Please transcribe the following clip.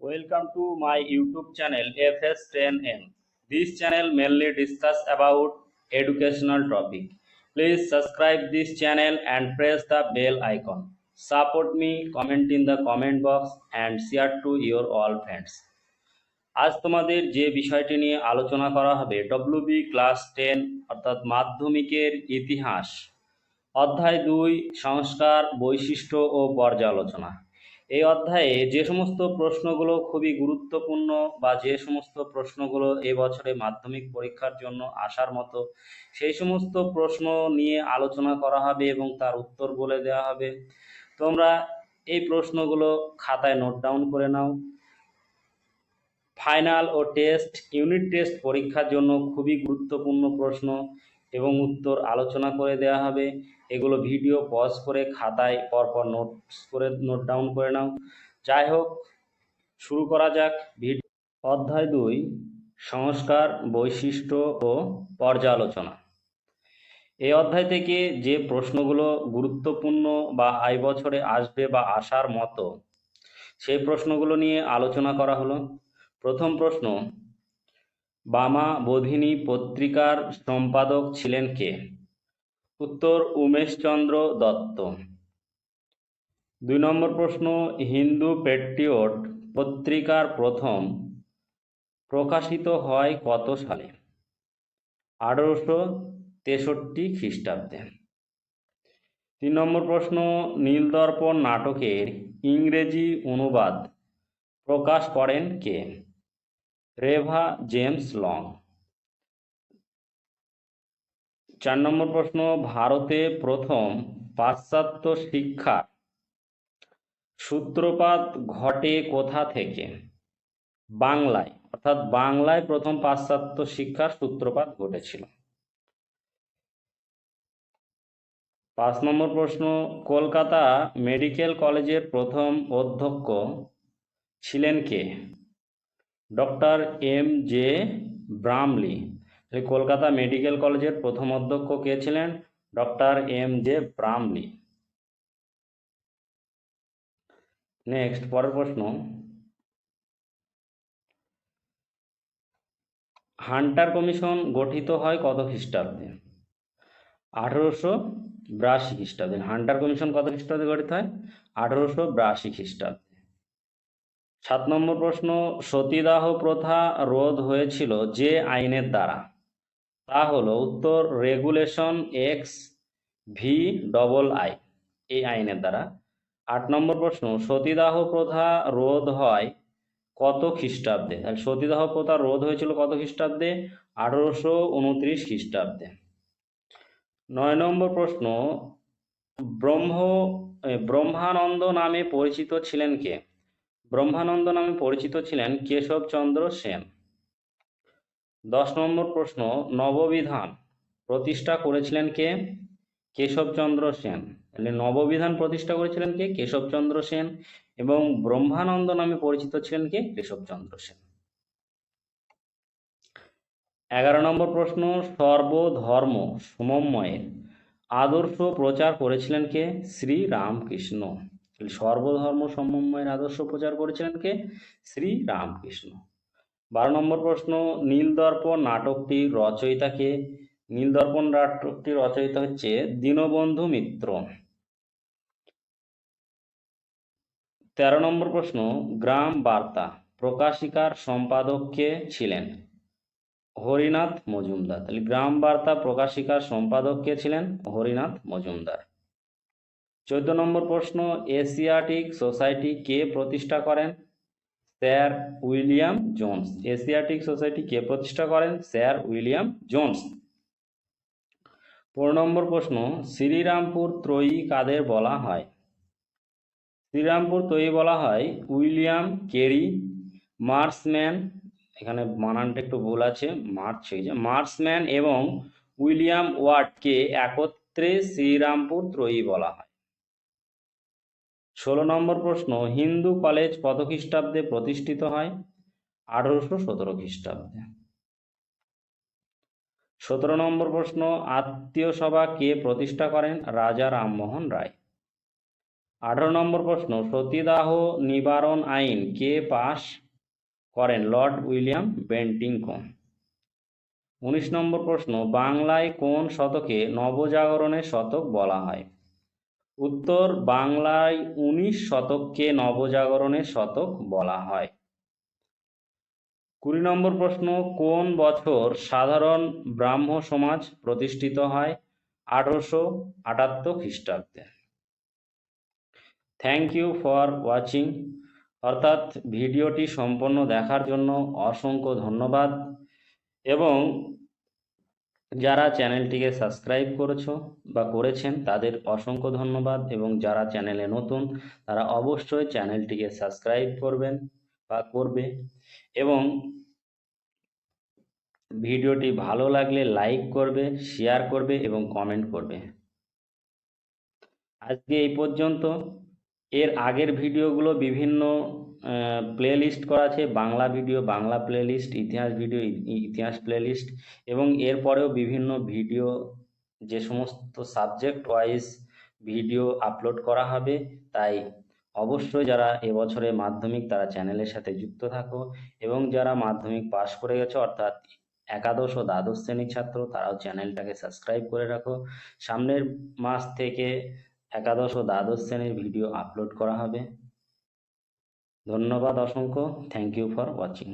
Welcome to my YouTube channel FS10M. This channel mainly discuss about educational topic. Please subscribe this channel and press the bell icon. Support me, comment in the comment box and share to your all friends. আজ তোমাদের যে বিষয়টি নিয়ে আলোচনা করা হবে WB class 10 অর্থাৎ মাধ্যমিকের ইতিহাস অধ্যায় 2 সংস্কার বৈশিষ্ট্য ও পর্যালোচনা। এই অধ্যায়ে যে সমস্ত প্রশ্নগুলো খুবই গুরুত্বপূর্ণ বা যে সমস্ত প্রশ্নগুলো এবছরে মাধ্যমিক পরীক্ষার জন্য আসার মতো সেই সমস্ত প্রশ্ন নিয়ে আলোচনা করা হবে এবং তার উত্তর বলে দেওয়া হবে। তোমরা এই প্রশ্নগুলো খাতায় নোট ডাউন করে নাও। ফাইনাল ও টেস্ট ইউনিট টেস্ট পরীক্ষার জন্য খুবই গুরুত্বপূর্ণ প্রশ্ন এবং উত্তর আলোচনা করে দেওয়া হবে। এগুলো ভিডিও পজ করে খাতায় পরপর নোট ডাউন করে নাও। যাই হোক, শুরু করা যাক ভিডিও। অধ্যায় 2 সংস্কার বৈশিষ্ট্য ও পর্যালোচনা। এই অধ্যায় থেকে যে প্রশ্নগুলো গুরুত্বপূর্ণ বা এই বছরে আসবে বা আসার মতো সেই প্রশ্নগুলো নিয়ে আলোচনা করা হলো। প্রথম প্রশ্ন, বামা বোধিনী পত্রিকার সম্পাদক ছিলেন কে? উত্তর উমেশচন্দ্র দত্ত। 2 নম্বর প্রশ্ন, হিন্দু পেট্রিয়ট পত্রিকার প্রথম প্রকাশিত হয় কত সালে? 1863 খ্রিস্টাব্দে। 3 নম্বর প্রশ্ন, নীলদর্পণ নাটকের ইংরেজি অনুবাদ প্রকাশ করেন কে? রেভা জেমস লং। 4 নম্বর প্রশ্ন, ভারতে প্রথম পাশ্চাত্য শিক্ষার সূত্রপাত ঘটে কোথা থেকে? বাংলায়, অর্থাৎ বাংলায় প্রথম পাশ্চাত্য শিক্ষার সূত্রপাত ঘটেছিল। 5 নম্বর প্রশ্ন, কলকাতা মেডিকেল কলেজের প্রথম অধ্যক্ষ ছিলেন কে? Doctor MJ. ব্রামলি। কলকাতা মেডিকেল কলেজের প্রথম অধ্যক্ষ কে ছিলেন? Doctor MJ. ব্রামলি। নেক্সট, পরের প্রশ্ন, হান্টার কমিশন গঠিত হয় কত খ্রিস্টাব্দে? 1882 খ্রিস্টাব্দে। হান্টার কমিশন কত খ্রিস্টাব্দে গঠিত হয়? 1882 খ্রিস্টাব্দে। 7 নম্বর প্রশ্ন, সতীদাহ প্রথা রোধ হয়েছিল যে আইনের দ্বারা? তা হলো উত্তর রেগুলেশন XVII, এই আইনের দ্বারা। 8 নম্বর প্রশ্ন, সতীদাহ প্রথা রোধ হয় কত খ্রিস্টাব্দে? সতীদাহ প্রথা রোধ হয়েছিল কত খ্রিস্টাব্দে? 1829 খ্রিস্টাব্দে। 9 নম্বর প্রশ্ন, ব্রহ্মানন্দ নামে পরিচিত ছিলেন কে? ব্রহ্মানন্দ নামে পরিচিত ছিলেন কেশবচন্দ্র সেন। 10 নম্বর প্রশ্ন, নববিধান প্রতিষ্ঠা করেছিলেন কে? কেশবচন্দ্র সেন। নববিধান প্রতিষ্ঠা করেছিলেন কে? কেশবচন্দ্র সেন। এবং ব্রহ্মানন্দ নামে পরিচিত ছিলেন কে? কেশবচন্দ্র সেন। 11 নম্বর প্রশ্ন, সর্বধর্ম সমন্বয়ের আদর্শ প্রচার করেছিলেন কে? শ্রী রামকৃষ্ণ। সর্বধর্ম সমন্বয়ের আদর্শ প্রচার করেছিলেন কে? শ্রী রামকৃষ্ণ। 12 নম্বর প্রশ্ন, নীলদর্পণ নাটকটির রচয়িতা কে? নীলদর্পণ নাটকটির রচয়িতা হচ্ছে দীনবন্ধু মিত্র। 13 নম্বর প্রশ্ন, গ্রাম বার্তা প্রকাশিকার সম্পাদক কে ছিলেন? হরিনাথ মজুমদার। তাহলে গ্রাম বার্তা প্রকাশিকার সম্পাদক কে ছিলেন? হরিনাথ মজুমদার। 14 নম্বর প্রশ্ন, এশিয়াটিক সোসাইটি কে প্রতিষ্ঠা করেন? Sir William Jones. Asiatic society কে প্রতিষ্ঠা করেন? Sir William Jones. 15 নম্বর প্রশ্ন, শ্রীরামপুর ত্রয়ী কাদের বলা হয়? শ্রীরামপুর ত্রয়ী বলা হয় উইলিয়াম কেরি, মার্সম্যান, এখানে বানানটা একটু ভুল আছে, মার্সম্যান এবং উইলিয়াম ওয়ার্ডকে একত্রে শ্রীরামপুর ত্রয়ী বলা হয়। 16 নম্বর প্রশ্ন, হিন্দু কলেজ কত খ্রিস্টাব্দে প্রতিষ্ঠিত হয়? 1817 খ্রিস্টাব্দে। 17 নম্বর প্রশ্ন, আত্মীয় সভা কে প্রতিষ্ঠা করেন? রাজা রামমোহন রায়। 18 নম্বর প্রশ্ন, সতীদাহ নিবারণ আইন কে পাশ করেন? Lord William বেন্টিংটন। 19 নম্বর প্রশ্ন, বাংলায় কোন শতকে নবজাগরণের শতক বলা হয়? উত্তর, বাংলায় 19 শতককে নবজাগরণের শতক বলা হয়। 20 নম্বর প্রশ্ন, কোন বছর সাধারণ ব্রাহ্ম সমাজ প্রতিষ্ঠিত হয়? 1878 খ্রিস্টাব্দে। থ্যাংক ইউ ফর ওয়াচিং, অর্থাৎ ভিডিওটি সম্পূর্ণ দেখার জন্য অসংখ্য ধন্যবাদ। এবং যারা চ্যানেলটিকে সাবস্ক্রাইব করেছো বা করেছেন তাদের অসংখ্য ধন্যবাদ, এবং যারা চ্যানেলে নতুন তারা অবশ্যই চ্যানেলটিকে সাবস্ক্রাইব করবেন বা করবে, এবং ভিডিওটি ভালো লাগলে লাইক করবে, শেয়ার করবে এবং কমেন্ট করবে। আজকে এই পর্যন্ত। এর আগের ভিডিওগুলো বিভিন্ন প্লে লিস্ট করা আছে, Bangla video Bangla playlist, ইতিহাস ভিডিও ইতিহাস প্লে লিস্ট, এবং এরপরেও বিভিন্ন ভিডিও যে সমস্ত সাবজেক্ট ওয়াইজ ভিডিও আপলোড করা হবে। তাই অবশ্যই যারা এবছরে মাধ্যমিক তারা চ্যানেলের সাথে যুক্ত থাকো, এবং যারা মাধ্যমিক পাশ করে গেছো অর্থাৎ একাদশ ও দ্বাদশ শ্রেণীর ছাত্র তারাও চ্যানেলটাকে সাবস্ক্রাইব করে রাখো। সামনের মাস থেকে একাদশ ও দ্বাদশ শ্রেণীর ভিডিও আপলোড করা হবে। ধন্যবাদ অসংখ্য। Thank you for watching.